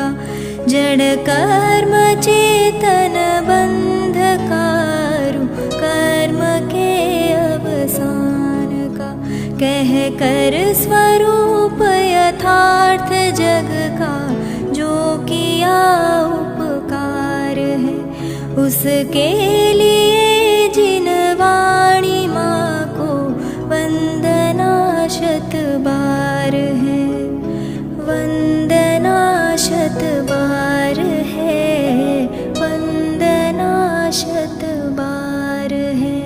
का जड़ कर्म चेतन बंधकारु कर्म के अवसान का कह कर स्वरूप यथार्थ जग का जो किया उपकार है उसके लिए जिन वाणी माँ को वंदना शत बार है वंदना शत बार है वंदना शत बार है।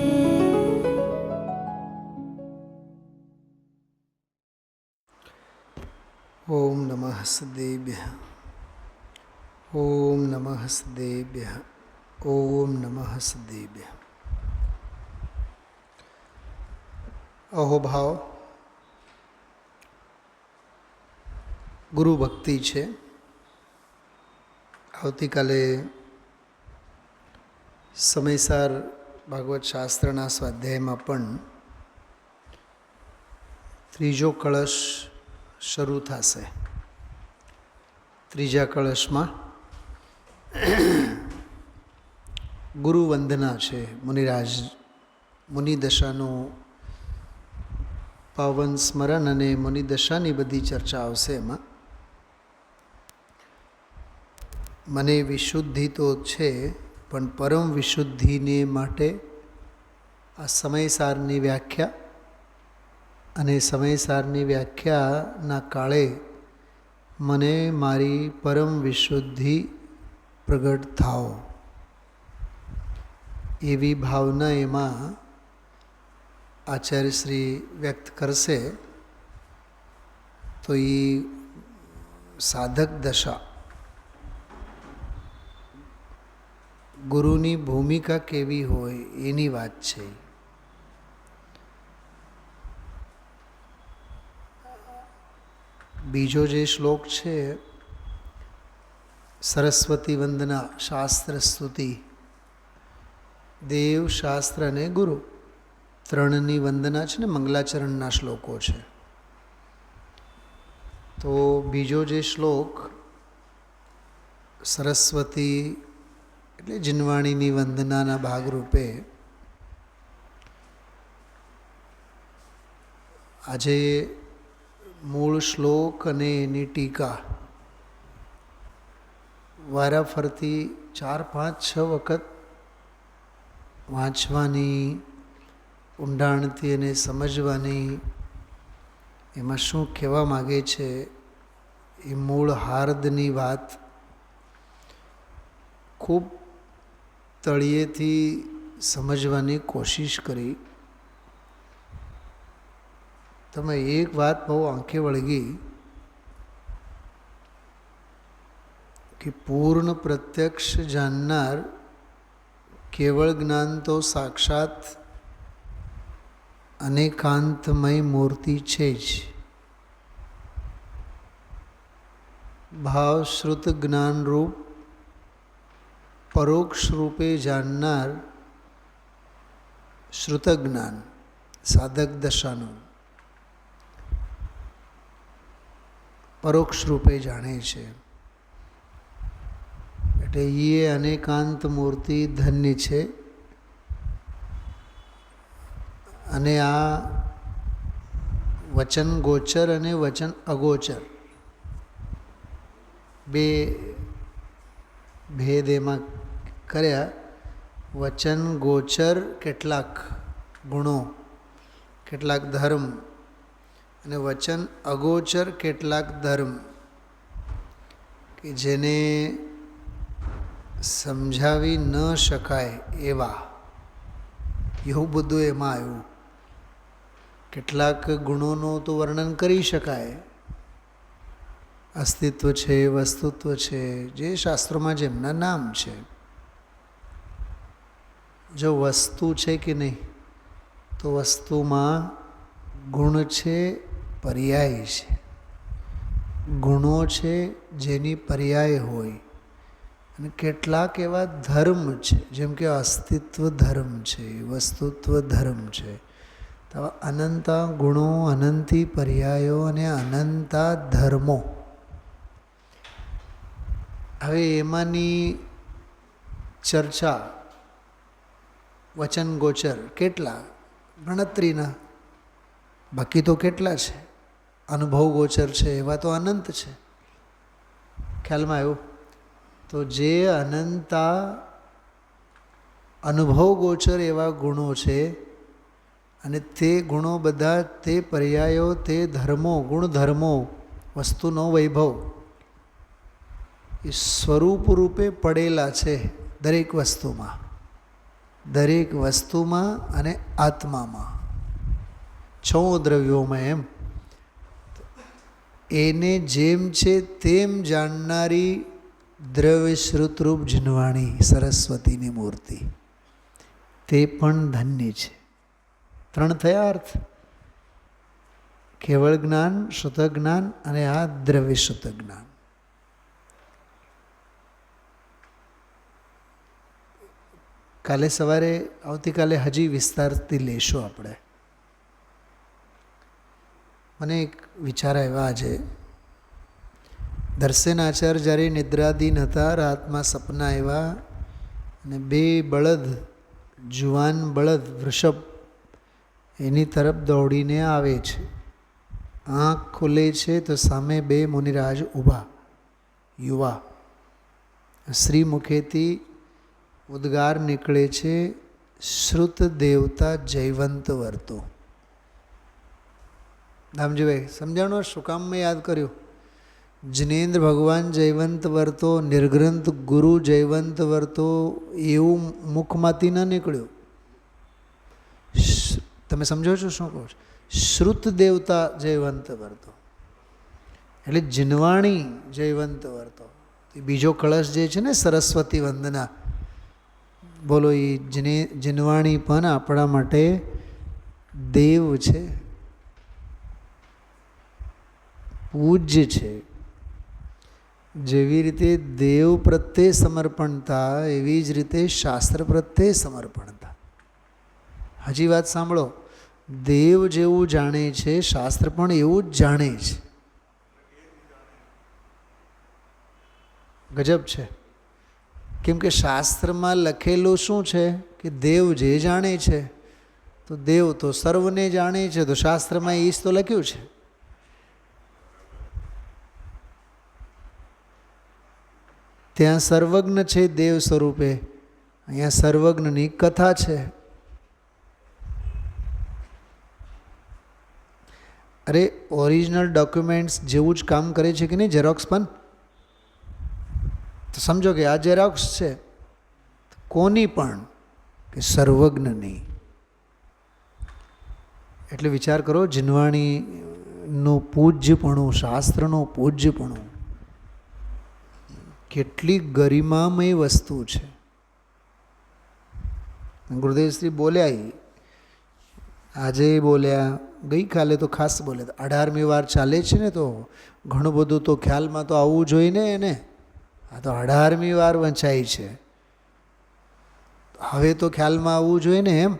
ओम नमः सदेभ्यः ओम नमः सदेभ्यः ओम नमः सदेभ्यः। अहोभाव गुरु भक्ति है। આવતીકાલે સમયસાર ભાગવત શાસ્ત્રના સ્વાધ્યાયમાં પણ ત્રીજો કળશ શરૂ થશે. ત્રીજા કળશમાં ગુરુ વંદના છે. મુનિદશાનું પાવન સ્મરણ અને મુનિદશાની બધી ચર્ચા આવશે. એમાં મને વિશુદ્ધિ તો છે પણ પરમ વિશુદ્ધિને માટે આ સમયસારની વ્યાખ્યા અને સમયસારની વ્યાખ્યાના કાળે મને મારી પરમ વિશુદ્ધિ પ્રગટ થાઓ એવી ભાવના એમાં આચાર્ય શ્રી વ્યક્ત કરશે. તો એ સાધક દશા ગુરુની ભૂમિકા કેવી હોય એની વાત છે. બીજો જે શ્લોક છે સરસ્વતી વંદના શાસ્ત્ર સ્તુતિ દેવ શાસ્ત્ર અને ગુરુ ત્રણની વંદના છે ને મંગલાચરણના શ્લોકો છે. તો બીજો જે શ્લોક સરસ્વતી એટલે જીનવાણીની વંદનાના ભાગરૂપે આજે મૂળ શ્લોક અને એની ટીકા વારાફરતી 4, 5, 6 વખત વાંચવાની, ઊંડાણથી એને સમજવાની, એમાં શું કહેવા માગે છે એ મૂળ હાર્દની વાત ખૂબ તળિયેથી સમજવાની કોશિશ કરી. તમે એક વાત બહુ આંખે વળગી કે પૂર્ણ પ્રત્યક્ષ જાણનાર કેવળ જ્ઞાન તો સાક્ષાત અનેકાંતમય મૂર્તિ છે જ. ભાવ શ્રુત જ્ઞાનરૂપ પરોક્ષ રૂપે જાણનાર શ્રુત જ્ઞાન સાધક દશાનું પરોક્ષ રૂપે જાણે છે. એટલે એ અનેકાંત મૂર્તિ ધન્ય છે. અને આ વચન ગોચર અને વચન અગોચર બે ભેદ એમાં કર્યા. વચન ગોચર કેટલાક ગુણો, કેટલાક ધર્મ, અને વચન અગોચર કેટલાક ધર્મ કે જેને સમજાવી ન શકાય એવા, એવું બધું એમાં આવ્યું. કેટલાક ગુણોનું તો વર્ણન કરી શકાય, અસ્તિત્વ છે, વસ્તુત્વ છે, જે શાસ્ત્રોમાં જેમના નામ છે. જો વસ્તુ છે કે નહીં, તો વસ્તુમાં ગુણ છે, પર્યાય છે. ગુણો છે જેની પર્યાય હોય, અને કેટલાક એવા ધર્મ છે જેમ કે અસ્તિત્વ ધર્મ છે, વસ્તુત્વ ધર્મ છે. તો અનંતા ગુણો, અનંતી પર્યાયો અને અનંતા ધર્મો, હવે એમાંની ચર્ચા વચન ગોચર કેટલા ગણતરીના, બાકી તો કેટલા છે અનુભવ ગોચર છે, એવા તો અનંત છે. ખ્યાલમાં આવ્યું? તો જે અનંતા અનુભવ ગોચર એવા ગુણો છે, અને તે ગુણો બધા, તે પર્યાયો, તે ધર્મો, ગુણધર્મો, વસ્તુનો વૈભવ એ સ્વરૂપ રૂપે પડેલા છે દરેક વસ્તુમાં, દરેક વસ્તુમાં અને આત્મામાં, છ દ્રવ્યોમાં. એમ એને જેમ છે તેમ જાણનારી દ્રવ્ય શ્રુતરૂપ જીનવાણી સરસ્વતીની મૂર્તિ, તે પણ ધન્ય છે. 3 થયા અર્થ: કેવળ જ્ઞાન, શુદ્ધ જ્ઞાન અને આ દ્રવ્ય શુદ્ધ જ્ઞાન. કાલે સવારે, આવતીકાલે હજી વિસ્તારથી લેશું આપણે. મને એક વિચાર આવ્યા આજે. દર્શનાચાર્ય જ્યારે નિદ્રાધીન હતા, રાતમાં સપના આવ્યા અને 2 બળદ, જુવાન બળદ વૃષભ એની તરફ દોડીને આવે છે. આંખ ખુલે છે તો સામે 2 મુનિરાજ ઊભા, યુવા. શ્રી મુખેથી ઉદ્ગાર નીકળે છે, શ્રુત દેવતા જયવંત વર્તો. દામજીભાઈ સમજાણો શું કામ મેં યાદ કર્યું? જિનેન્દ્ર ભગવાન જયવંત વર્તો, નિર્ગ્રંથ ગુરુ જયવંત વર્તો, એવું મુખમાંથી ન નીકળ્યું. તમે સમજો છો શું કહું છું? શ્રુત દેવતા જયવંત વર્તો એટલે જીનવાણી જયવંત વર્તો. બીજો કળશ જે છે ને, સરસ્વતી વંદના, બોલો, એ જીનવાણી પણ આપણા માટે દેવ છે, પૂજ્ય છે. જેવી રીતે દેવ પ્રત્યે સમર્પણતા, એવી જ રીતે શાસ્ત્ર પ્રત્યે સમર્પણતા. હજી વાત સાંભળો, દેવ જેવું જાણે છે, શાસ્ત્ર પણ એવું જ જાણે છે. ગજબ છે. કેમ કે શાસ્ત્રમાં લખેલું શું છે કે દેવ જે જાણે છે, તો દેવ તો સર્વને જાણે છે, તો શાસ્ત્રમાં એ જ તો લખ્યું છે. ત્યાં સર્વજ્ઞ છે દેવ સ્વરૂપે, અહીંયા સર્વજ્ઞની કથા છે. અરે ઓરિજિનલ ડોક્યુમેન્ટ્સ જેવું જ કામ કરે છે કે નહીં ઝેરોક્સ પણ? તો સમજો કે આ ઝેરોક્સ છે કોની પણ? કે સર્વજ્ઞની. એટલે વિચાર કરો, જીનવાણીનું પૂજ્યપણું, શાસ્ત્રનું પૂજ્યપણું કેટલી ગરિમામય વસ્તુ છે. ગુરુદેવશ્રી બોલ્યા, આજે બોલ્યા, ગઈકાલે તો ખાસ બોલ્યા. 18મી વાર ચાલે છે ને, તો ઘણું બધું તો ખ્યાલમાં તો આવવું જોઈએ ને એને. આ તો 18મી વાર વંચાઈ છે, હવે તો ખ્યાલમાં આવવું જોઈએ ને. એમ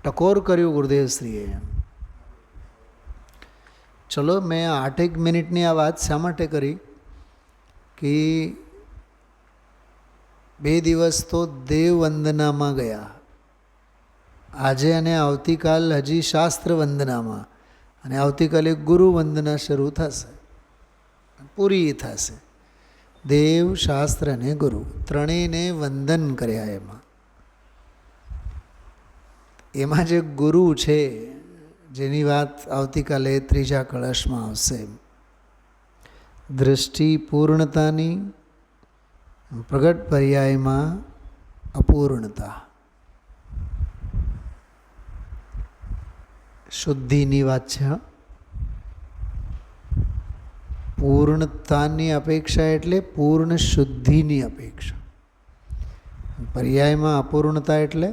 ટકોર કર્યું ગુરુદેવશ્રીએ. ચલો, મેં 8 મિનિટની આ વાત શા માટે કરી કે 2 દિવસ તો દેવ વંદનામાં ગયા, આજે અને આવતીકાલ હજી શાસ્ત્ર વંદનામાં, અને આવતીકાલે ગુરુ વંદના શરૂ થશે, પૂરી થશે. દેવ, શાસ્ત્ર અને ગુરુ ત્રણેયને વંદન કર્યા. એમાં જે ગુરુ છે, જેની વાત આવતીકાલે 3જા કળશમાં આવશે, દૃષ્ટિ પૂર્ણતાની, પ્રગટ પર્યાયમાં અપૂર્ણતા, શુદ્ધિની વાત છે. પૂર્ણતાની અપેક્ષા એટલે પૂર્ણ શુદ્ધિની અપેક્ષા. પર્યાયમાં અપૂર્ણતા એટલે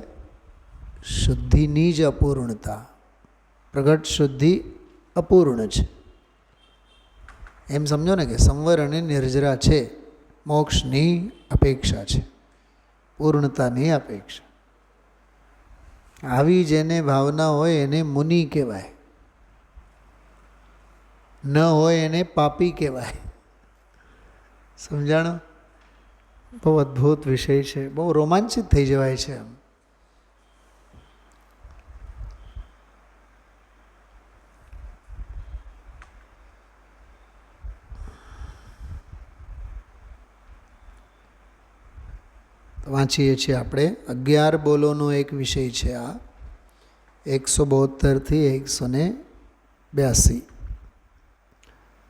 શુદ્ધિની જ અપૂર્ણતા. પ્રગટ શુદ્ધિ અપૂર્ણ છે એમ સમજો ને, કે સંવર અને નિર્જરા છે, મોક્ષની અપેક્ષા છે, પૂર્ણતાની અપેક્ષા. આવી જેને ભાવના હોય એને મુનિ કહેવાય. ન હોય એને પાપી કહેવાય. સમજાણો? બહુ અદ્ભુત વિષય છે, બહુ રોમાંચિત થઈ જવાય છે. વાંચીએ છીએ આપણે 11 બોલોનો એક વિષય છે આ, 172 થી 182.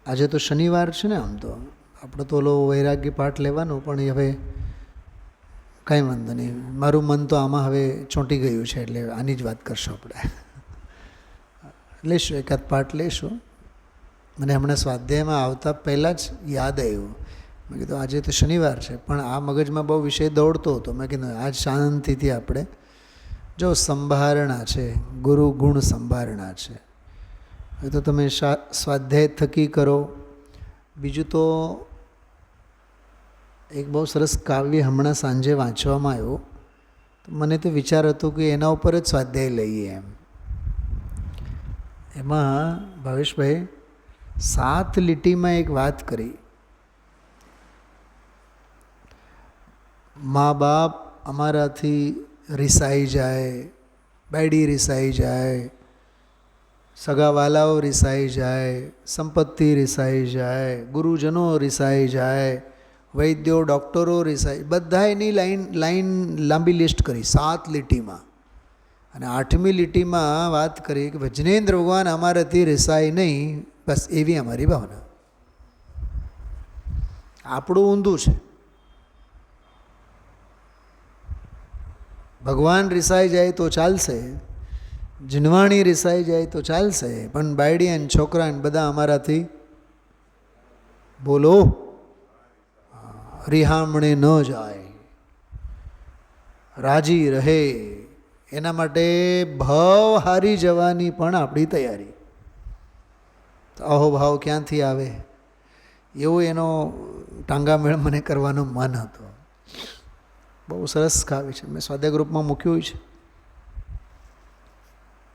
આજે તો શનિવાર છે ને, આમ તો આપણે તો ઓલો વૈરાગ્ય પાઠ લેવાનો, પણ હવે કાંઈ વાંધો નહીં. મારું મન તો આમાં હવે ચોંટી ગયું છે, એટલે આની જ વાત કરશું આપણે. લેશું એકાદ પાઠ લેશું. મને હમણાં સ્વાધ્યાયમાં આવતા પહેલાં જ યાદ આવ્યું. મેં કીધું આજે તો શનિવાર છે, પણ આ મગજમાં બહુ વિષય દોડતો હતો. મેં કીધું આજ શાંતિથી આપણે જો સંભારણા છે, ગુરુ ગુણ સંભારણા છે, એ તો તમે સ્વાધ્યાય થકી કરો. બીજું તો એક બહુ સરસ કાવ્ય હમણાં સાંજે વાંચવામાં આવ્યું, તો મને તો વિચાર હતો કે એના ઉપર જ સ્વાધ્યાય લઈએ એમ. એમાં ભાવેશભાઈ 7 લીટીમાં એક વાત કરી. મા બાપ અમારાથી રિસાઈ જાય, બાયડી રિસાઈ જાય, સગાવાલાઓ રિસાઈ જાય, સંપત્તિ રિસાઈ જાય, ગુરુજનો રિસાઈ જાય, વૈદ્યો ડૉક્ટરો રિસાઈ, બધા એની લાઈન લાંબી લિસ્ટ કરી 7 લીટીમાં. અને 8મી લીટીમાં વાત કરી કે ભજનેન્દ્ર ભગવાન અમારાથી રિસાય નહીં, બસ એવી અમારી ભાવના. આપણું ઊંધું છે. ભગવાન રિસાઈ જાય તો ચાલશે, જીનવાણી રિસાઈ જાય તો ચાલશે, પણ બાયડી અને છોકરા બધા અમારાથી બોલો રિહામણે ન જાય, રાજી રહે. એના માટે ભાવ હારી જવાની પણ આપણી તૈયારી. અહોભાવ ક્યાંથી આવે એવો એનો ટાંગામેળ મને કરવાનો મન હતો. બહુ સરસ કાવ્ય છે, મેં સ્વાધ્યાય ગ્રુપમાં મૂક્યું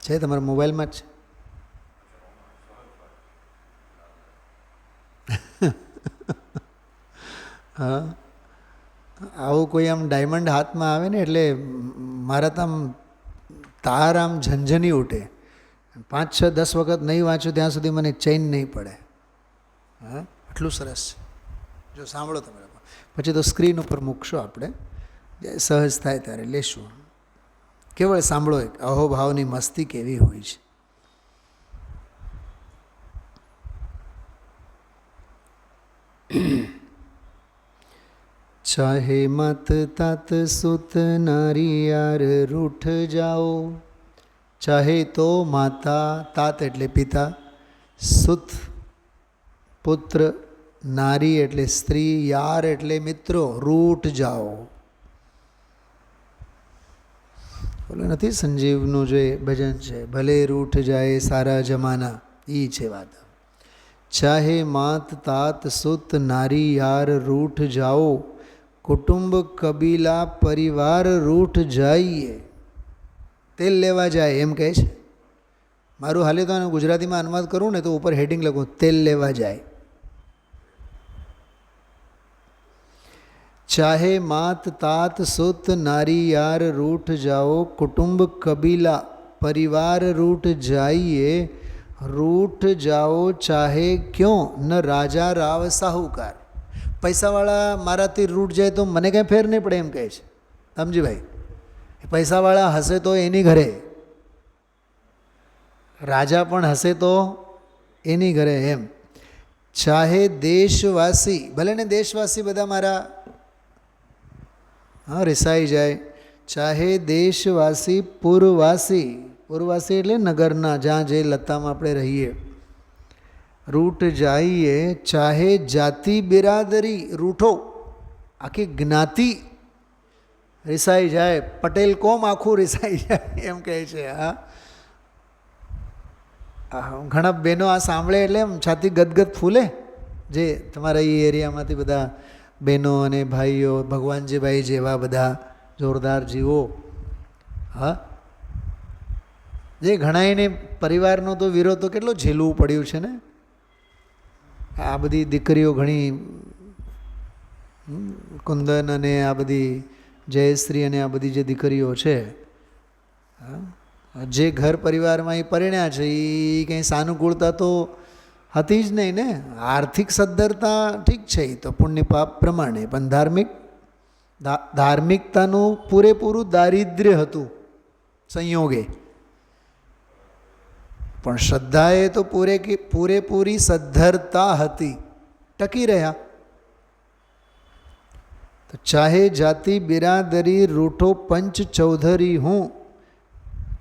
છે તમારા મોબાઈલમાં જ છે. હા, આવું કોઈ આમ ડાયમંડ હાથમાં આવે ને એટલે મારા તો આમ તાર આમ ઝંઝની ઉઠે. 5, 6, 10 વખત નહીં વાંચું ત્યાં સુધી મને ચેન નહીં પડે. હા, આટલું સરસ છે. જો સાંભળો તમે લોકો, પછી તો સ્ક્રીન ઉપર મૂકશો, આપણે સહજ થાય ત્યારે લેશું. કેવળ સાંભળો એક અહોભાવની મસ્તી કેવી હોય છે. ચાહે મત तात સુત નારી યાર રૂઠ જાઓ, ચાહે તો માતા, तात એટલે પિતા, સુત પુત્ર, નારી એટલે સ્ત્રી, યાર એટલે મિત્રો, રૂઠ જાઓ. બોલો નથી સંજીવનું જે ભજન છે, ભલે રૂઠ જાય સારા જમાના, એ છે વાત. ચાહે માત तात સુત નારી યાર રૂઠ જાઓ, કુટુંબ કબીલા પરિવાર રૂઠ જાઈએ. તેલ લેવા જાય એમ કહે છે. મારું હાલે તો ગુજરાતીમાં અનુવાદ કરું ને તો ઉપર હેડિંગ લખું, તેલ લેવા જાય. ચાહે માત तात સુત નારી યાર રૂઠ જાઓ, કુટુંબ કબીલા પરિવાર રૂઠ જાઈએ. रूठ जाओ चाहे क्यों न राजा राव साहूकार. પૈસાવાળા મારાથી રૂઠ જાય તો મને કંઈ ફેર નહીં પડે એમ કહે છે. સમજી ભાઈ, પૈસાવાળા હશે તો એની ઘરે, રાજા પણ હશે તો એની ઘરે એમ. ચાહે દેશવાસી, ભલે ને દેશવાસી બધા મારા રિસાઈ જાય. ચાહે દેશવાસી પૂરવાસી, પૂરવાસી એટલે નગરના જ્યાં જે લતામાં આપણે રહીએ, રૂઠ જાઈએ. ચાહે જાતિ બિરાદરી, રૂઠો આખી જ્ઞાતિ રિસાઈ જાય, પટેલ કોમ આખું રિસાઈ જાય એમ કહે છે. હા, ઘણા બહેનો આ સાંભળે એટલે એમ છાતી ગદગદ ફૂલે. જે તમારા એ એરિયામાંથી બધા બહેનો અને ભાઈઓ, ભગવાનજીભાઈ જેવા બધા જોરદાર જીવો, હા, જે ઘણાઈને પરિવારનો તો વિરોધ તો કેટલો ઝીલવું પડ્યું છે ને. આ બધી દીકરીઓ ઘણી કુંદન અને આ બધી જયશ્રી અને આ બધી જે દીકરીઓ છે, જે ઘર પરિવારમાં એ પરિણ્યા છે એ કંઈ સાનુકૂળતા તો હતી જ નહીં ને. આર્થિક સદ્ધરતા ઠીક છે, એ તો પુણ્ય પાપ પ્રમાણે, પણ ધાર્મિકતાનું પૂરેપૂરું દારિદ્ર્ય હતું સંયોગે. પણ શ્રદ્ધાએ તો પૂરેપૂરી સદ્ધરતા હતી, ટકી રહ્યા. તો ચાહે જાતિ બિરાદરી રૂઠો પંચ ચૌધરી હું.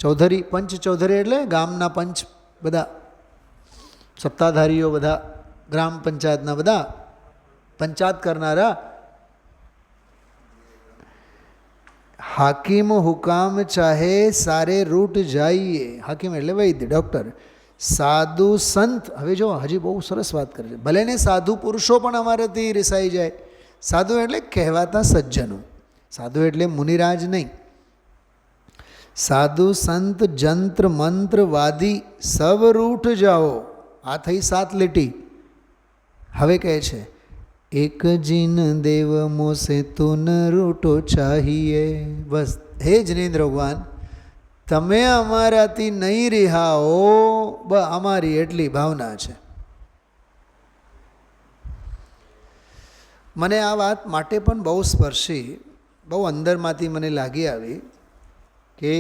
ચૌધરી, પંચ ચૌધરી એટલે ગામના પંચ, બધા સત્તાધારીઓ, બધા ગ્રામ પંચાયતના બધા પંચાયત કરનારા. હાકીમ હુકામ ચાહે સારે રૂટ જાઈએ. હાકીમ એટલે વૈદ્ય, ડૉક્ટર. સાધુ સંત, હવે જો હજી બહુ સરસ વાત કરે છે. ભલે ને સાધુ પુરુષો પણ અમારાથી રિસાઈ જાય. સાધુ એટલે કહેવાતા સજ્જનો, સાધુ એટલે મુનિરાજ નહીં. સાધુ સંત જંત્ર મંત્ર વાદી સબ રૂઠ જાઓ. આ થઈ 7 લીટી. હવે કહે છે એક જીન દેવ મોસે તું રૂટો ચાહીએ. બસ હે જિનેન્દ્ર ભગવાન, તમે અમારાથી નહીં રિહાઓ, અમારી એટલી ભાવના છે. મને આ વાત માટે પણ બહુ સ્પર્શી, બહુ અંદરમાંથી મને લાગી આવી કે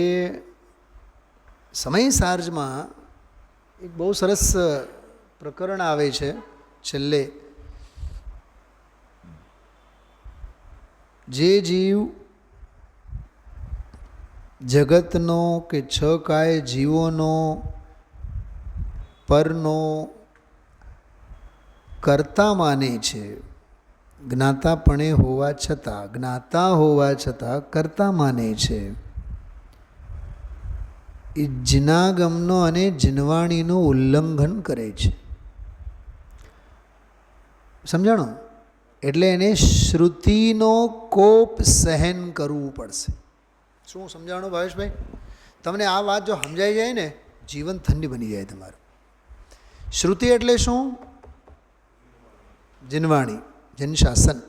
સમય સાર્જમાં એક બહુ સરસ પ્રકરણ આવે છે છેલ્લે. જે જીવ જગતનો કે 6 કાય જીવોનો પરનો કર્તા માને છે, જ્ઞાતા હોવા છતાં કર્તા માને છે, એ જિનાગમનો અને જિનવાણીનું ઉલ્લંઘન કરે છે. સમજાણો? એટલે એને શ્રુતિનો કોપ સહન કરવું પડશે. શું સમજાણું ભાવેશભાઈ? તમને આ વાત જો સમજાઈ જાય ને, જીવન ઠંડી બની જાય તમારું. શ્રુતિ એટલે શું? જિનવાણી, જનશાસન.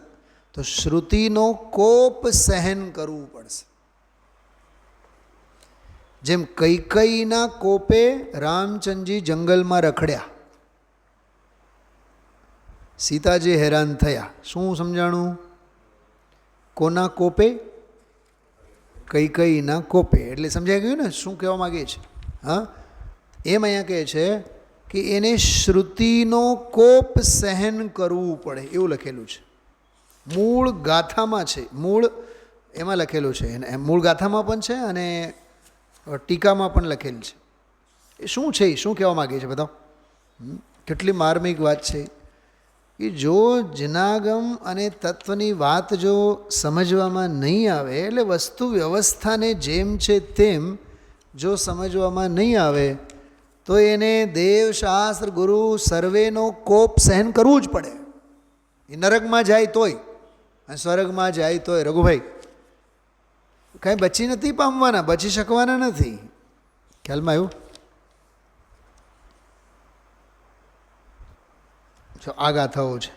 તો શ્રુતિનો કોપ સહન કરવું પડશે. જેમ કૈકેયીના કોપે રામચંદ્રજી જંગલમાં રખડ્યા, સીતાજી હેરાન થયા. શું સમજાણું? કોના કોપે? કૈકેયીના કોપે. એટલે સમજાઈ ગયું ને શું કહેવા માગે છે? હા, એમ અહીંયા કહે છે કે એને શ્રુતિનો કોપ સહન કરવું પડે, એવું લખેલું છે. મૂળ ગાથામાં છે, મૂળ એમાં લખેલું છે, મૂળ ગાથામાં પણ છે અને ટીકામાં પણ લખેલ છે. એ શું છે? શું કહેવા માગે છે? બતાવો. કેટલી માર્મિક વાત છે કે જો જિનાગમ અને તત્વની વાત જો સમજવામાં નહીં આવે, એટલે વસ્તુ વ્યવસ્થાને જેમ છે તેમ જો સમજવામાં નહીં આવે, તો એને દેવ શાસ્ત્ર ગુરુ સર્વેનો કોપ સહન કરવું જ પડે. એ નરકમાં જાય તોય અને સ્વર્ગમાં જાય તોય. રઘુભાઈ, કાંઈ બચી નથી પામવાના, બચી શકવાના નથી. ખ્યાલમાં આવ્યું? આ ગાથાઓ છે,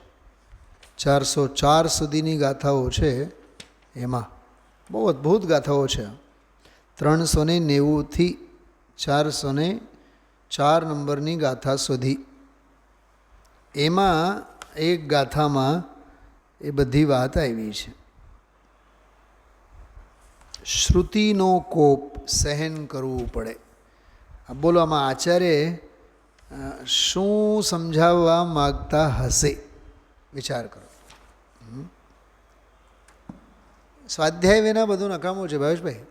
404 સુધીની ગાથાઓ છે. એમાં બહુ અદ્ભુત ગાથાઓ છે. 390થી 404 નંબરની ગાથા સુધી. એમાં એક ગાથામાં એ બધી વાત આવી છે. શ્રુતિનો કોપ સહન કરવું પડે. બોલો, આમાં આચાર્ય શું સમજાવવા માગતા હશે? વિચાર કરો. સ્વાધ્યાય વિના બધું નકામું છે ભાવેશભાઈ.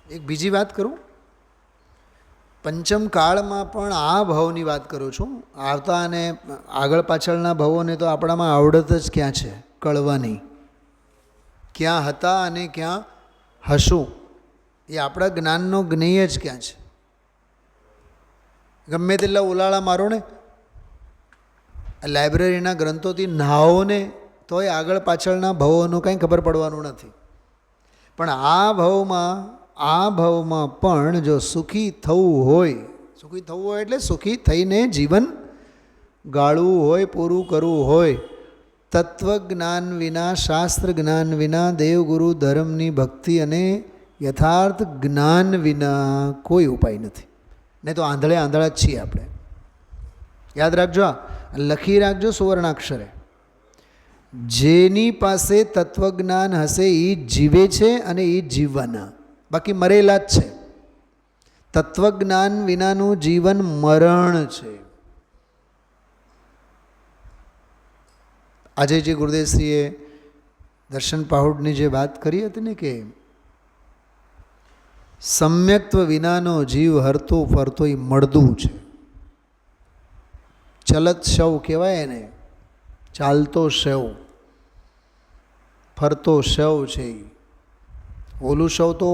એક બીજી વાત કરું, પંચમ કાળમાં પણ આ ભાવની વાત કરું છું. આવતા અને આગળ પાછળના ભાવોને તો આપણામાં આવડત જ ક્યાં છે કળવાની. ક્યાં હતા અને ક્યાં હશું એ આપણા જ્ઞાનનો જ્ઞેય જ ક્યાં છે. ગમે તેટલા ઉલાળા મારો ને, લાઇબ્રેરીના ગ્રંથોથી નાહો ને, તોય આગળ પાછળના ભાવોનું કંઈ ખબર પડવાનું નથી. પણ આ ભાવમાં પણ જો સુખી થવું હોય, સુખી થવું હોય એટલે સુખી થઈને જીવન ગાળવું હોય, પૂરું કરવું હોય. તત્વજ્ઞાન વિના, શાસ્ત્ર જ્ઞાન વિના, દેવગુરુ ધર્મની ભક્તિ અને યથાર્થ જ્ઞાન વિના કોઈ ઉપાય નથી. નહીં તો આંધળા જ છીએ આપણે. યાદ રાખજો, લખી રાખજો સુવર્ણાક્ષરે. જેની પાસે તત્વજ્ઞાન હશે એ જીવે છે અને એ જીવવાના, બાકી મરેલા જ છે. તત્વજ્ઞાન વિનાનું જીવન મરણ છે. આજે જે ગુરુદેવશ્રીએ દર્શન પાહુડની જે વાત કરી હતી ને કે સમ્યક્ત્વ વિનાનો જીવ હરતો ફરતો એ મળદું છે. ચલત શવ કહેવાય એને, ચાલતો શવ, ફરતો શવ છે. ઓલું શવ તો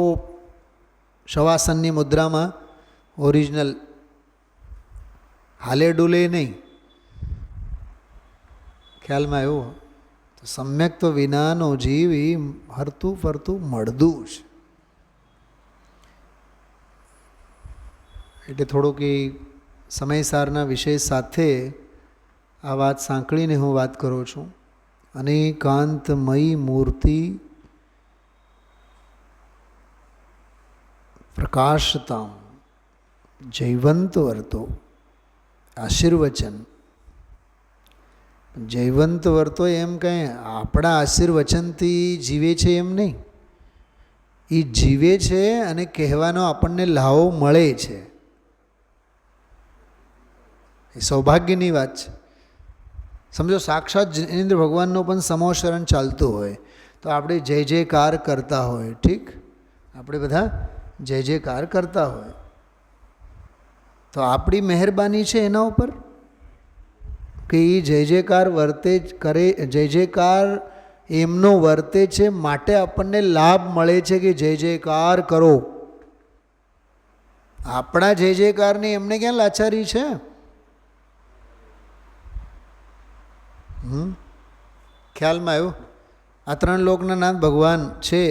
શવાસનની મુદ્રામાં ઓરિજિનલ હાલે ડૂલે નહીં. ખ્યાલમાં આવ્યું? તો સમ્યક્ત્વ વિનાનો જીવ એ હરતું ફરતું મળદું છે. એટલે થોડુંક એ સમયસારના વિષય સાથે આ વાત સાંકળીને હું વાત કરું છું. અનેકાંતમયી મૂર્તિ પ્રકાશતામ જૈવંત વર્તો આશીર્વચન. જૈવંત વર્તો એમ કંઈ આપણા આશીર્વચનથી જીવે છે એમ નહીં. એ જીવે છે અને કહેવાનો આપણને લાવો મળે છે. એ સૌભાગ્યની વાત છે. સમજો સાક્ષાત જિનેન્દ્ર ભગવાનનો પણ સમોશરણ ચાલતું હોય તો આપણે જય જયકાર કરતા હોય. ઠીક, આપણે બધા જય જયકાર કરતા હોય તો આપણી મહેરબાની છે એના ઉપર કે એ જય જયકાર વર્તે કરે, જય જયકાર એમનો વર્તે છે માટે આપણને લાભ મળે છે કે જય જયકાર કરો. આપણા જય જયકારની એમને ક્યાં લાચારી છે? ખ્યાલમાં આવ્યું? આ ત્રણ લોકના નાથ ભગવાન છે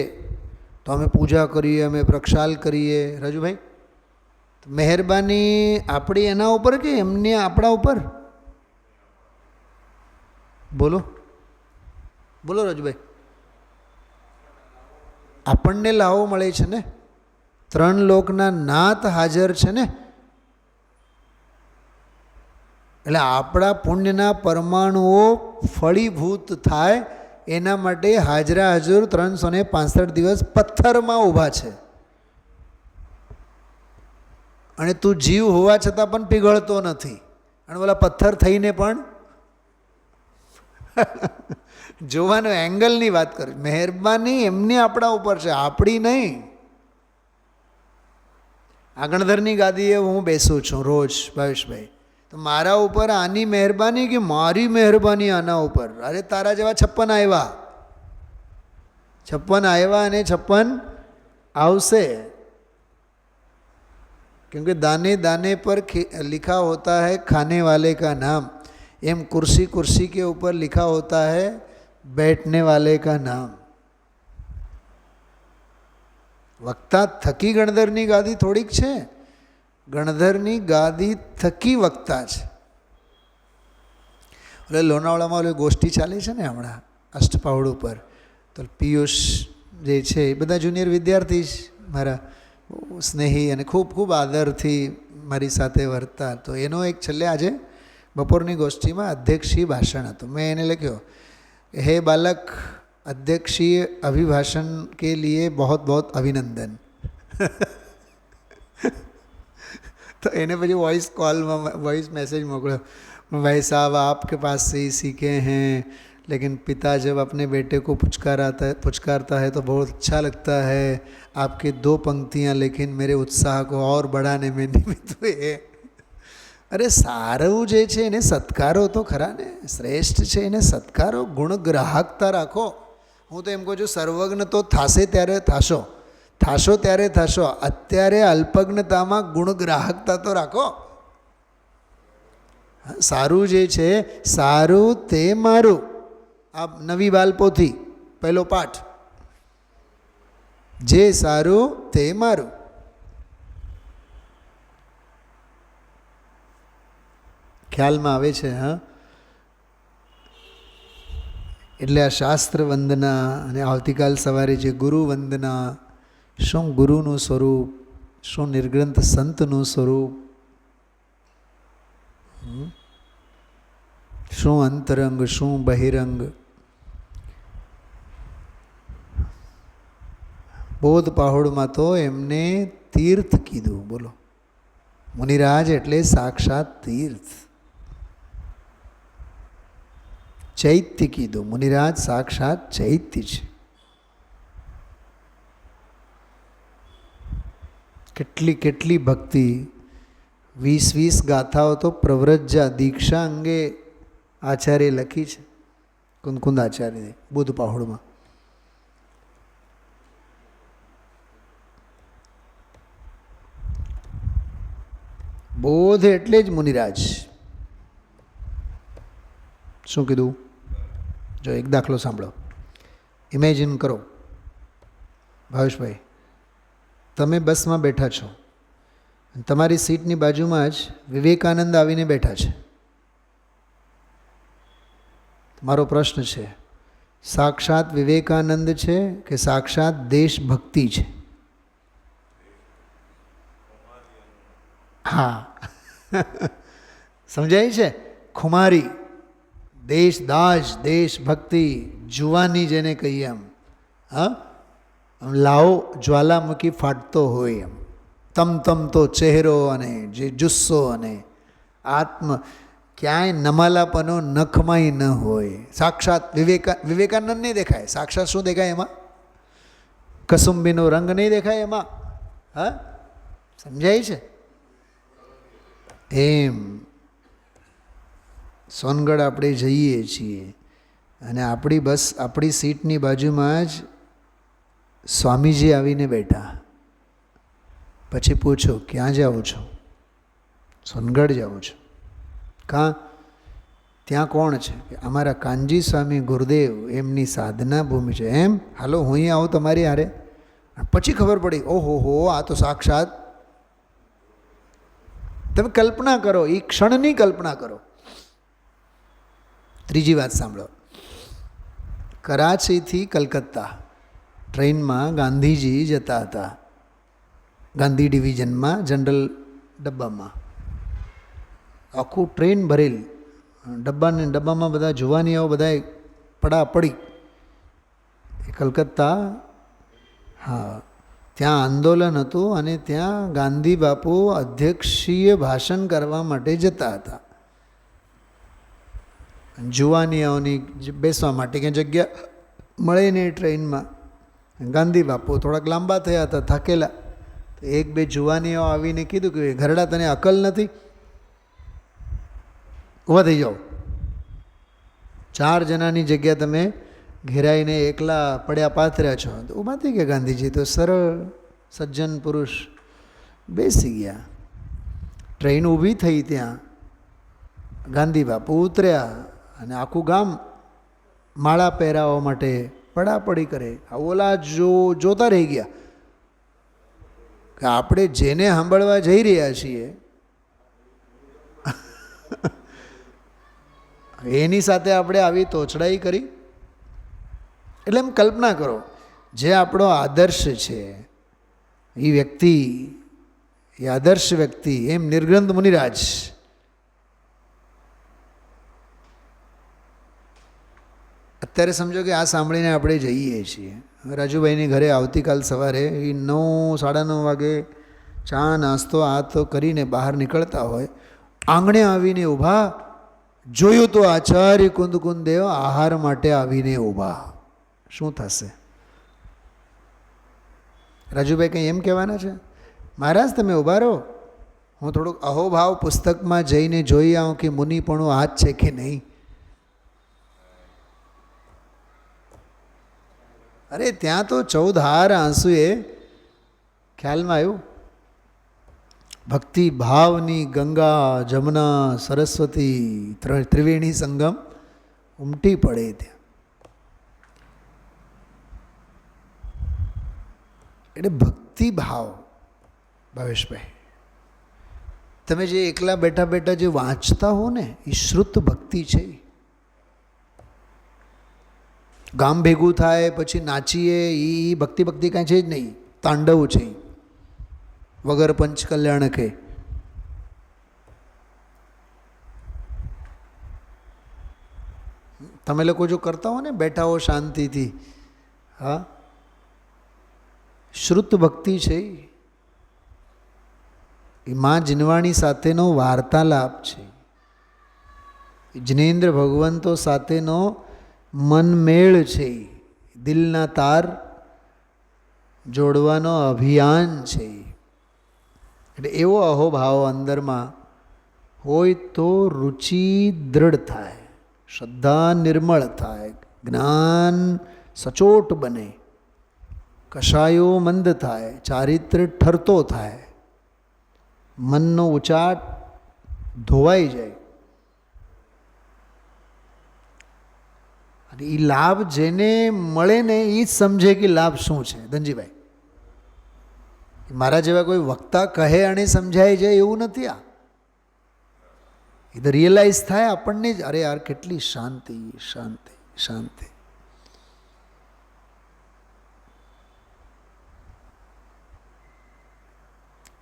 તો અમે પૂજા કરીએ, અમે પ્રક્ષાલ કરીએ. રાજુભાઈ, મહેરબાની આપણી એના ઉપર કે એમની આપણા ઉપર? બોલો બોલો રાજુભાઈ. આપણને લાવો મળે છે ને, ત્રણ લોકના નાથ હાજર છે ને, એટલે આપણા પુણ્યના પરમાણુઓ ફળીભૂત થાય એના માટે હાજરા હજુર 365 દિવસ પથ્થરમાં ઊભા છે. અને તું જીવ હોવા છતાં પણ પીગળતો નથી અને ઓલા પથ્થર થઈને પણ જોવાનો એંગલની વાત કરી. મહેરબાની એમની આપણા ઉપર છે, આપણી નહીં. આગણધરની ગાદીએ હું બેસું છું રોજ ભાવેશભાઈ, તો મારા ઉપર આની મહેરબાની કે મારી મહેરબાની આના ઉપર? અરે તારા જેવા 56 આવ્યા, 56 આવ્યા અને 56 આવશે. क्योंकि दाने दाने पर लिखा होता है खाने वाले का नाम, एम कुर्सी कुर्सी के ऊपर लिखा होता है बैठने वाले का नाम. वक्ता थकी गणधરની ગાદી થોડીક છે, ગણધરની ગાદી થકી વક્તા છે. એટલે લોનાવાલામાં ઓલી ગોષ્ઠી ચાલી છે ને હમણાં અષ્ટપાવડ ઉપર, તો પિયુષ જે છે એ બધા જુનિયર વિદ્યાર્થી મારા સ્નેહી અને ખૂબ ખૂબ આદરથી મારી સાથે વર્તા. તો એનો એક છેલ્લે આજે બપોરની ગોષ્ઠીમાં અધ્યક્ષીય ભાષણ હતું. મેં એને લખ્યો, હે બાલક, અધ્યક્ષીય અભિભાષણ કે लिए बहुत बहुत अभिनंदन. तो એને પછી वॉइस मैसेज मोकलो, भाई साहब आपके पास से ही सीखे हैं, लेकिन पिता जब अपने बेटे को पुचकारता है तो बहुत अच्छा लगता है. आपकी 2 पंक्तियाँ लेकिन मेरे उत्साह को और बढ़ाने में निमित्त हुए. अरे સારું જે છે એને સત્કારો તો ખરા ને, શ્રેષ્ઠ છે એને સત્કારો, ગુણ ગ્રાહકતા રાખો. હું તો એમ કહું છું, સર્વજ્ઞ તો થાશે ત્યારે થાશો, થાશો ત્યારે થશો. અત્યારે અલ્પજ્ઞતામાં ગુણ ગ્રાહકતા તો રાખો. સારું જે છે, સારું તે મારું. આ નવી બાલપોથી પહેલો પાઠ, જે સારું તે મારું. ખ્યાલમાં આવે છે? હા. એટલે આ શાસ્ત્ર વંદના અને આવતીકાલ સવારે જે ગુરુ વંદના, શું ગુરુનું સ્વરૂપ, શું નિર્ગ્રંથ સંતનું સ્વરૂપ, શું અંતરંગ, શું બહિરંગ. બોધ પહાડમાં તો એમને તીર્થ કીધું. બોલો, મુનિરાજ એટલે સાક્ષાત તીર્થ. ચૈત્ય કીધું, મુનિરાજ સાક્ષાત ચૈત્ય છે. કેટલી કેટલી ભક્તિ, 20 ગાથાઓ તો પ્રવ્રજા દીક્ષા અંગે આચાર્ય લખી છે, કુંદકુંદ આચાર્ય બુદ્ધ પહાડમાં. બોધ એટલે જ મુનિરાજ. શું કીધું? જો એક દાખલો સાંભળો. ઇમેજિન કરો ભાવેશભાઈ, તમે બસમાં બેઠા છો, તમારી સીટની બાજુમાં જ વિવેકાનંદ આવીને બેઠા છે. મારો પ્રશ્ન છે, સાક્ષાત વિવેકાનંદ છે કે સાક્ષાત દેશભક્તિ છે? હા, સમજાય છે? ખુમારી, દેશદાજ, દેશભક્તિ, જુવાની જેને કહીએ એમ. હા, લાવો જ્વાલામુખી ફાટતો હોય એમ, તમતમતો ચહેરો અને જે જુસ્સો અને આત્મ, ક્યાંય નમાલાપનો નખમાંય ન હોય. સાક્ષાત વિવેકાનંદ નહીં દેખાય. સાક્ષાત શું દેખાય એમાં? કસુંબીનો રંગ નહીં દેખાય એમાં. હા, સમજાય છે? એમ સોનગઢ આપણે જઈએ છીએ અને આપણી બસ, આપણી સીટની બાજુમાં જ સ્વામીજી આવીને બેઠા. પછી પૂછો, ક્યાં જાઓ છો? સોનગઢ જાઉં છું. કાં? ત્યાં કોણ છે? અમારા કાનજી સ્વામી ગુરુદેવ, એમની સાધના ભૂમિ છે. એમ? હાલો હું અહીં આવું તમારી હારે. પછી ખબર પડી, ઓહો હો, આ તો સાક્ષાત. તમે કલ્પના કરો, એ ક્ષણની કલ્પના કરો. ત્રીજી વાત સાંભળો. કરાચીથી કલકત્તા ટ્રેનમાં ગાંધીજી જતા હતા, ગાંધી ડિવિઝનમાં, જનરલ ડબ્બામાં. આખું ટ્રેન ભરેલ, ડબ્બામાં બધા જુવાનીઓ બધા પડાપડી. કલકત્તા, હા, ત્યાં આંદોલન હતું અને ત્યાં ગાંધી બાપુ અધ્યક્ષીય ભાષણ કરવા માટે જતા હતા. જુવાનીઓની બેસવા માટે ક્યાં જગ્યા મળે નહીં ટ્રેનમાં. ગાંધી બાપુ થોડાક લાંબા થયા હતા, થાકેલા. એક બે જુવાનીઓ આવીને કીધું કે ઘરડા તને અકલ નથી, ઊભા થઈ જાઓ. 4 જણાની જગ્યા તમે ઘેરાઈને એકલા પડ્યા પાથર્યા છો. તો ઊભા થઈ ગયા ગાંધીજી. તો સરળ સજ્જન પુરુષ બેસી ગયા. ટ્રેન ઊભી થઈ, ત્યાં ગાંધી બાપુ ઉતર્યા અને આખું ગામ માળા પહેરાવવા માટે પડાપડી કરે. ઓલા જોતા રહી ગયા કે આપણે જેને સાંભળવા જઈ રહ્યા છીએ એની સાથે આપણે આવી તોછડાઈ કરી. એટલે એમ કલ્પના કરો, જે આપણો આદર્શ છે એ વ્યક્તિ, એ આદર્શ વ્યક્તિ, એમ નિર્ગ્રંથ મુનિરાજ. અત્યારે સમજો કે આ સાંભળીને આપણે જઈએ છીએ. રાજુભાઈની ઘરે આવતીકાલ સવારે એ 9, 9:30 વાગે ચા નાસ્તો આ તો કરીને બહાર નીકળતા હોય, આંગણે આવીને ઊભા, જોયું તો આચાર્ય કુંદકુંદ દેવ આહાર માટે આવીને ઊભા. શું થશે? રાજુભાઈ કંઈ એમ કહેવાના છે, મહારાજ તમે ઊભા રહો, હું થોડુંક અહોભાવ પુસ્તકમાં જઈને જોઈ આવું કે મુનિપણું આ જ છે કે નહીં. અરે ત્યાં તો 14 હાર આંસુએ, ખ્યાલમાં આવ્યું? ભક્તિ ભાવની ગંગા, જમુના, સરસ્વતી, ત્રિવેણી સંગમ ઉમટી પડે ત્યાં. એટલે ભક્તિ ભાવ, ભાવેશભાઈ, તમે જે એકલા બેઠા બેઠા જે વાંચતા હો ને એ શ્રુત ભક્તિ છે. ગામ ભેગું થાય પછી નાચીએ એ ભક્તિ ભક્તિ કાંઈ છે જ નહીં, તાંડવ છે વગર પંચકલ્યાણકે. તમે લોકો જો કરતા હો ને બેઠા હો શાંતિથી, હા, શ્રુત ભક્તિ છે એ મા જીનવાણી સાથેનો વાર્તાલાપ છે, જિનેન્દ્ર ભગવંતો સાથેનો મનમેળ છે, દિલના તાર જોડવાનો અભિયાન છે. એટલે એવો અહોભાવ અંદરમાં હોય તો રુચિ દૃઢ થાય, શ્રદ્ધા નિર્મળ થાય, જ્ઞાન સચોટ બને, કશાયો મંદ થાય, ચારિત્ર ઠરતો થાય, મનનો ઉચાટ ધોવાઈ જાય. અને એ લાભ જેને મળે ને એ જ સમજે કે લાભ શું છે. ધનજીભાઈ, મારા જેવા કોઈ વક્તા કહે અને સમજાઈ જાય એવું નથી. આ એ તો રિયલાઇઝ થાય આપણને જ, અરે યાર કેટલી શાંતિ શાંતિ શાંતિ.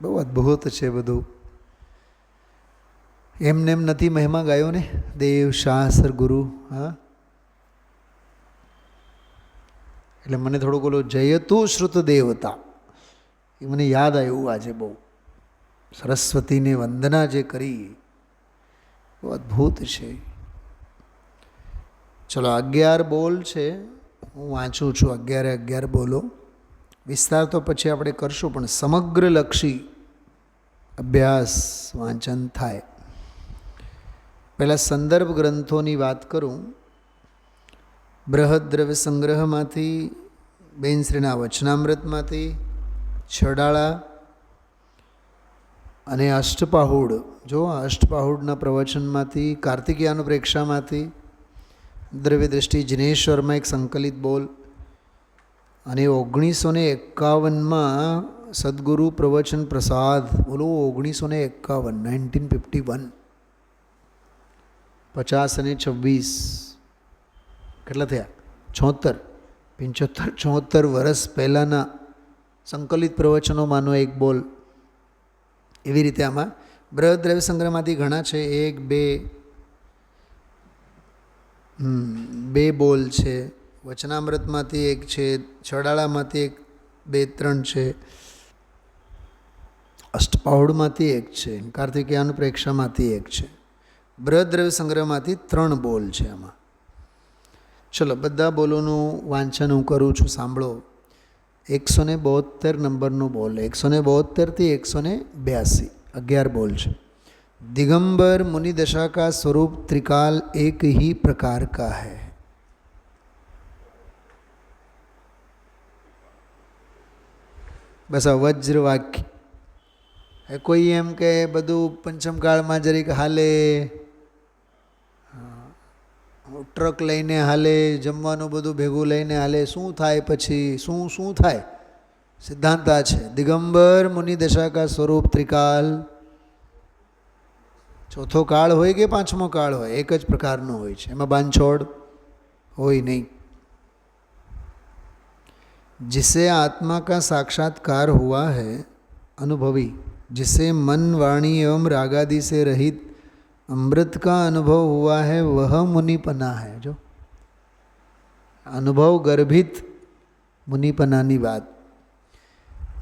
બહુ અદ્ભુત છે બધું. એમને એમ નથી મહિમા ગાયો ને, દેવ શાસ્ત્ર ગુરુ. હા, એટલે મને થોડુંક ઓલું જયતું શ્રુત દેવતા એ મને યાદ આવ્યું આજે. બહુ સરસ્વતીને વંદના જે કરી બહુ અદ્ભુત છે. ચલો 11 બોલ છે, હું વાંચું છું. 11 બોલો. વિસ્તાર તો પછી આપણે કરશું, પણ સમગ્રલક્ષી અભ્યાસ વાંચન થાય. પહેલાં સંદર્ભ ગ્રંથોની વાત કરું. બૃહદ દ્રવ્ય સંગ્રહમાંથી, બેનશ્રીના વચનામૃતમાંથી, છડાળા અને અષ્ટપાહુડ, જો અષ્ટપાહુડના પ્રવચનમાંથી, કાર્તિકીયાનુપ્રેક્ષામાંથી, દ્રવ્ય દૃષ્ટિ જિનેશ્વરમાં એક સંકલિત બોલ, અને 1951માં સદગુરુ પ્રવચન પ્રસાદ. બોલો 1951, 1951. 50 અને 26 કેટલા થયા? 76, 75, 74 વર્ષ પહેલાંના સંકલિત પ્રવચનોમાંનો એક બોલ. એવી રીતે આમાં બૃહદ દ્રવ્ય સંગ્રહમાંથી ઘણા છે. 2 બોલ છે. વચનામૃતમાંથી એક છે, છડાળામાંથી 1, 2, 3 છે, અષ્ટપાહુડમાંથી એક છે, કાર્તિકેયાનુપ્રેક્ષામાંથી એક છે. બૃહદ દ્રવ્ય સંગ્રહમાંથી 3 બોલ છે આમાં. ચલો બધા બોલોનું વાંચન હું કરું છું, સાંભળો. 172 નંબરનો બોલ, 172 થી 182, 11 બોલ છે. दिगंबर मुनि दशा का स्वरूप त्रिकाल एक ही प्रकार का है. बस आ वज्र वाक्य. કોઈ એમ કે બધું પંચમકાળમાં જરીક હાલે, ટ્રક લઈને હાલે, જમવાનું બધું ભેગું લઈને હાલે, શું થાય પછી? શું થાય? સિદ્ધાંત આ છે. દિગંબર મુનિ દશા કા સ્વરૂપ ત્રિકાલ. ચોથો કાળ હોય કે પાંચમો કાળ હોય, એક જ પ્રકારનો હોય છે, એમાં બાંધછોડ હોય નહીં. जिसे आत्मा का साक्षात्कार हुआ है अनुभवी, जिसे मन वाणी एवं रागादि से रहित अमृत का अनुभव हुआ है वह मुनिपना है. जो अनुभव गर्भित मुनिपनानी बात.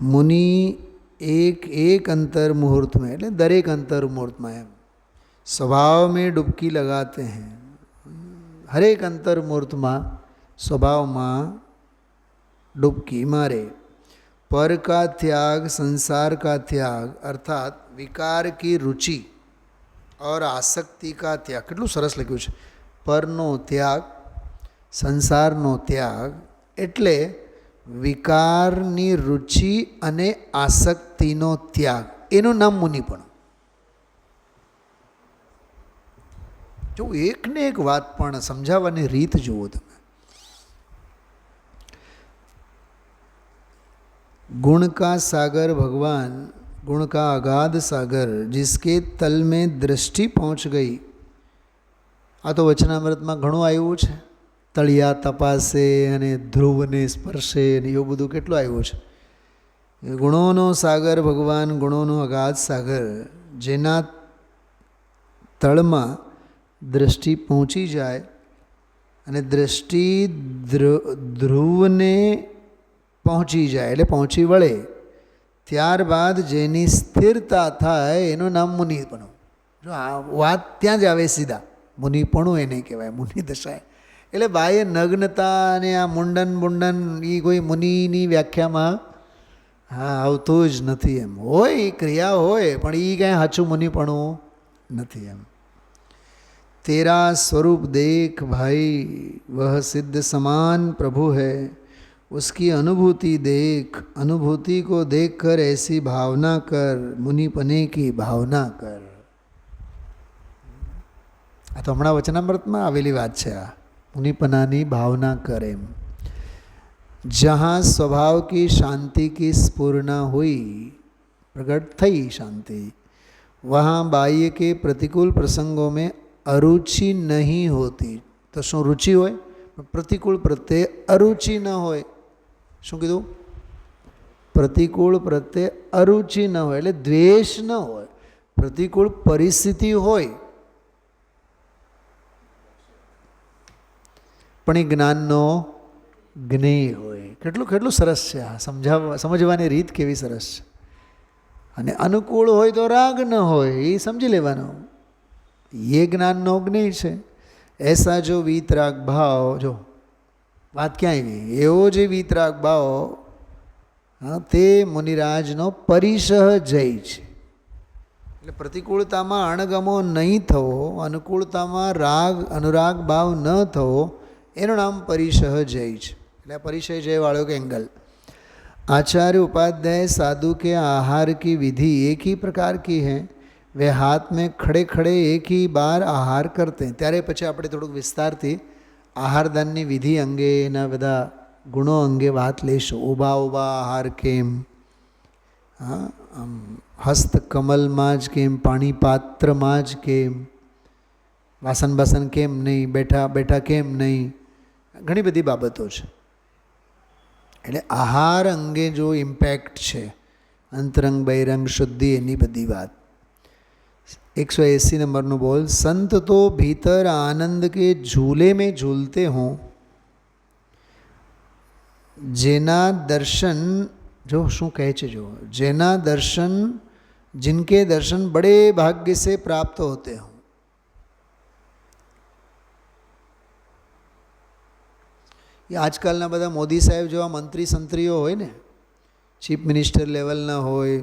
मुनि एक अंतर मुहूर्त में, એટલે દરેક અંતર મુહૂર્તમાં એમ स्वभाव में डुबकी लगाते हैं. हरेक अंतर मुहूर्तમાં स्वभावમાં डुबकी मारे. पर का त्याग, संसार का त्याग, अर्थात विकार की रुचि और आसक्ति का त्याग. કેટલું સરસ લખ્યું છે. પરનો ત્યાગ, સંસારનો ત્યાગ, એટલે વિકારની રુચિ અને આસક્તિનો ત્યાગ. એનું નામ મુનિપણું. જો એકને એક વાત પણ સમજાવવાની રીત જુઓ તમે. गुण का सागर भगवान गुण का अगाध सागर जिसके तल में दृष्टि पहुँच गई। आ तो वचनामृतમાં ઘણું આવ્યું છે, તળિયા તપાસે અને ધ્રુવને સ્પર્શે ને એવું બધું કેટલું આવ્યું છે. ગુણોનો સાગર ભગવાન, ગુણોનો અગાધ સાગર, જેના તળમાં દૃષ્ટિ પહોંચી જાય અને દૃષ્ટિ ધ્રુવને પહોંચી જાય એટલે પહોંચી વળે, ત્યારબાદ જેની સ્થિરતા થાય એનું નામ મુનિપણું. જો આ વાત ત્યાં જ આવે સીધા, મુનિપણું એને કહેવાય, મુનિ દશા. એટલે બાહ્ય નગ્નતા અને આ મુંડન એ કોઈ મુનિની વ્યાખ્યામાં આવતું જ નથી. એમ હોય એ ક્રિયા હોય પણ એ કાંઈ સાચું મુનિપણું નથી. એમ तेरा स्वरूप देख भाई, वह सिद्ध समान प्रभु है, उसकी अनुभूति देख, अनुभूति को देख कर ऐसी भावना कर, मुनिपने की भावना कर. आ तो हमणां वचनामृतमां आवेली वात छे. आ मुनिपनानी भावना कर. एम जहाँ स्वभाव की शांति की स्फुरना हुई, प्रकट थई शांति, वहाँ बाह्य के प्रतिकूल प्रसंगों में अरुचि नहीं होती. तो शू रुचि होय? प्रतिकूल प्रत्ये अरुचि न होय. शू कीधुं? प्रतिकूल प्रत्ये अरुचि न होय એટલે દ્વેષ ન હોય. प्रतिकूल परिस्थिति होय પણ એ જ્ઞાનનો જ્ઞેય હોય. કેટલું સરસ છે આ, સમજવાની રીત કેવી સરસ છે. અને અનુકૂળ હોય તો રાગ ન હોય એ સમજી લેવાનો, ये ज्ञानનો જ્ઞેય છે. ऐसा जो वीतराग भाव, जो વાત ક્યાં આવી, એવો જે વીતરાગ ભાવ તે મુનિરાજનો પરિસહ જય છે. એટલે પ્રતિકૂળતામાં અણગમો નહીં થવો, અનુકૂળતામાં રાગ અનુરાગ ભાવ ન થવો, એનું નામ પરિસહ જય છે. એટલે પરિસહ જય વાળો કે एंगल. आचार्य उपाध्याय साधु के आहार की विधि एक ही प्रकार की है. वे हाथ में खड़े खड़े एक ही बार आहार करते हैं. ત્યારે પછી આપણે થોડુંક વિસ્તારથી આહારદાનની વિધિ અંગે, એના બધા ગુણો અંગે વાત લઈશું. ઊભા ઊભા આહાર કેમ, આમ હસ્તકમલમાં જ કેમ, પાણી પાત્રમાં જ કેમ, વાસણ બાસણ કેમ નહીં, બેઠા બેઠા કેમ નહીં, ઘણી બધી બાબતો છે. એટલે આહાર અંગે જો ઇમ્પેક્ટ છે, અંતરંગ બહિરંગ શુદ્ધિ, એની બધી વાત. 180 नंबर बोल. संत तो भीतर आनंद के झूले में झूलते हों, जेना दर्शन, जो शू कहे छे, जो जेना दर्शन, जिनके दर्शन बड़े भाग्य से प्राप्त होते हों. ये आजकलना बधा मोदी साहेब जेवा मंत्री संत्रीओ होय ने, चीफ मिनिस्टर लेवलना होय,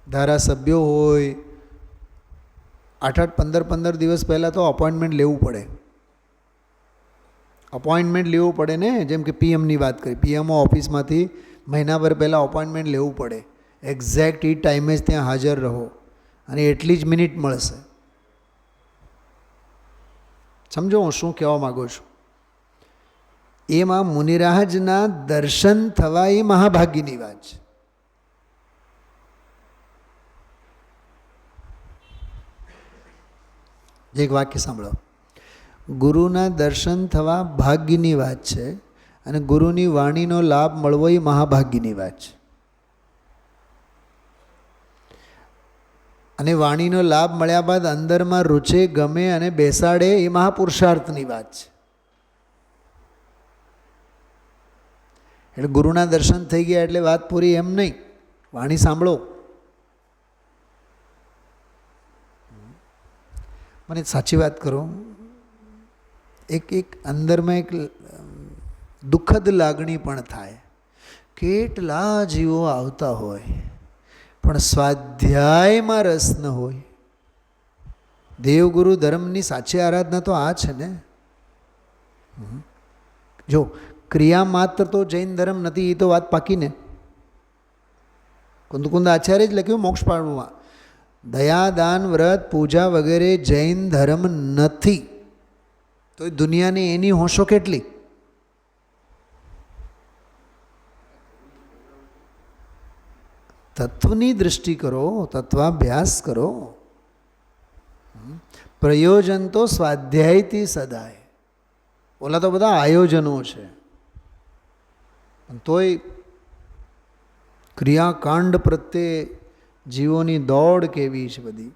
धारासभ्यो होय, 8-8 15-15 દિવસ પહેલાં તો અપોઇન્ટમેન્ટ લેવું પડે. અપોઇન્ટમેન્ટ લેવું પડે ને, જેમ કે પીએમની વાત કરી, પીએમઓ ઓફિસમાંથી મહિનાભર પહેલાં અપોઇન્ટમેન્ટ લેવું પડે. એક્ઝેક્ટ એ ટાઈમે જ ત્યાં હાજર રહો અને એટલી જ મિનિટ મળશે. સમજો હું શું કહેવા માગું છું. એમાં મુનિરાજના દર્શન થવા એ મહાભાગ્યની વાત છે. એક વાક્ય સાંભળો. ગુરુના દર્શન થવા ભાગ્યની વાત છે અને ગુરુની વાણીનો લાભ મળવો એ મહાભાગ્યની વાત છે. અને વાણીનો લાભ મળ્યા બાદ અંદરમાં રૂચે, ગમે અને બેસાડે એ મહાપુરુષાર્થની વાત છે. એટલે ગુરુના દર્શન થઈ ગયા એટલે વાત પૂરી એમ નહીં. વાણી સાંભળો. મને સાચી વાત કરો, એક અંદરમાં એક દુઃખદ લાગણી પણ થાય. કેટલા જીવો આવતા હોય પણ સ્વાધ્યાયમાં રસ ન હોય. દેવગુરુ ધર્મની સાચી આરાધના તો આ છે ને. જો ક્રિયા માત્ર તો જૈન ધર્મ નથી, એ તો વાત પાકી ને. કુંદકુંદ આચાર્ય જ લખ્યું મોક્ષ પાડવામાં, દયા દાન વ્રત પૂજા વગેરે જૈન ધર્મ નથી. તો એ દુનિયાની એની હોશો કેટલી. તત્વની દૃષ્ટિ કરો, તત્વાભ્યાસ કરો. પ્રયોજન તો સ્વાધ્યાયથી સદાય. ઓલા તો બધા આયોજનો છે, તોય ક્રિયાકાંડ પ્રત્યે જીવોની દોડ કેવી છે બધી.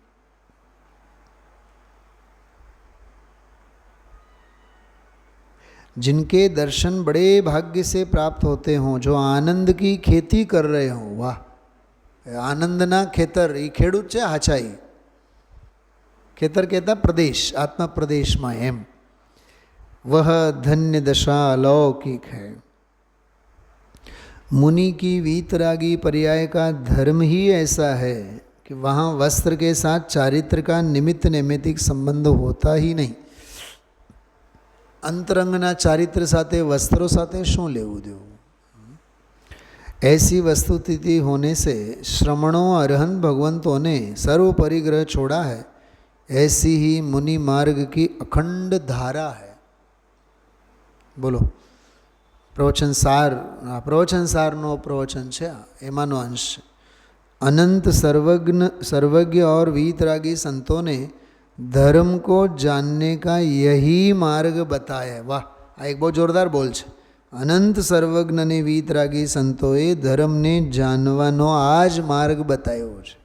जिनके दर्शन बड़े भाग्य से प्राप्त होते हों, जो आनंद की खेती कर रहे हों, वाह, आनंदना खेतर, ये खेडूत છે હાચાઈ. ખેતર કહેતા પ્રદેશ, આત્મા પ્રદેશમાં એમ. वह धन्य दशा अलौकिक है. मुनि की वीतरागी पर्याय का धर्म ही ऐसा है कि वहाँ वस्त्र के साथ चारित्र का निमित्त नैमित्तिक संबंध होता ही नहीं. अंतरंगना चारित्र साथे वस्त्रों साथे शू लेवू देवू. ऐसी वस्तुस्थिति होने से श्रमणों अरहंत भगवंतों ने सर्व परिग्रह छोड़ा है. ऐसी ही मुनि मार्ग की अखंड धारा है. बोलो प्रवचन सार, प्रवचन सारनो प्रवचन है, एमानो अंश. अनंत सर्वज्ञ और वीतरागी संतों ने धर्म को जानने का यही मार्ग बताया है. वाह, आ एक बहुत जोरदार बोल है. अनंत सर्वज्ञ ने वीतरागी संतोए धर्म ने जानवानो आज मार्ग बतायो है.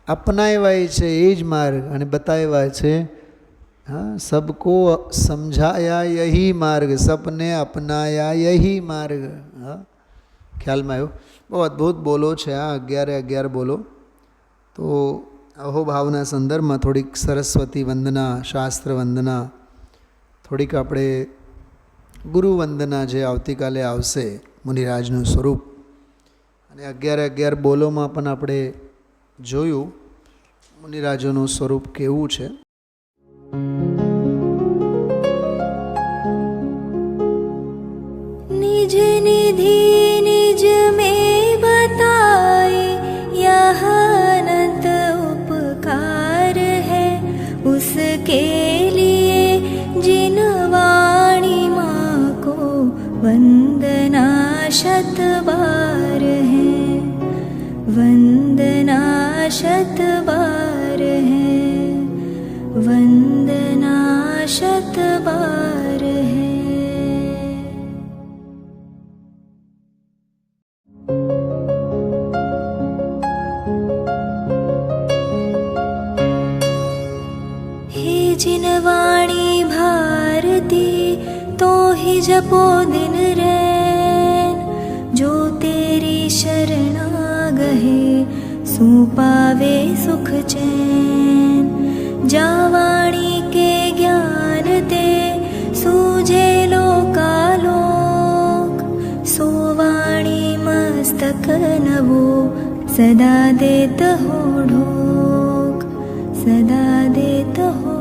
अपनाव्या है एज मार्ग अने बताव्या है. हाँ, सबको समझाया यही मार्ग, सबने अपनाया यही मार्ग. हाँ, ख्याल में आयो. बहुत अद्भुत बोलो है आ 11 बोलो. तो अहोभावना संदर्भ में थोड़ी सरस्वती वंदना, शास्त्र वंदना, थोड़ी अपने गुरु वंदना जे आवती काले आवशे, मुनिराजनु स्वरूप. अने 11 बोलो में पण आपणे जोयुं मुनिराजोनुं स्वरूप केवुं छे. निज निधि निज में बताए यह अनंत उपकार है. उसके लिए जिन वाणी माँ को वंदना शत बार है, वंदना शत बार है, वंदना शत बार है. हे जिन वाणी भारती तो ही जपो दिन रैन, जो तेरी शरणा गहे सो पावे सुख चैन. जा वाणी के ज्ञान ते सूझे लोकालोक, सो वाणी मस्तक नवो सदा देत हो ढोक, सदा देत हो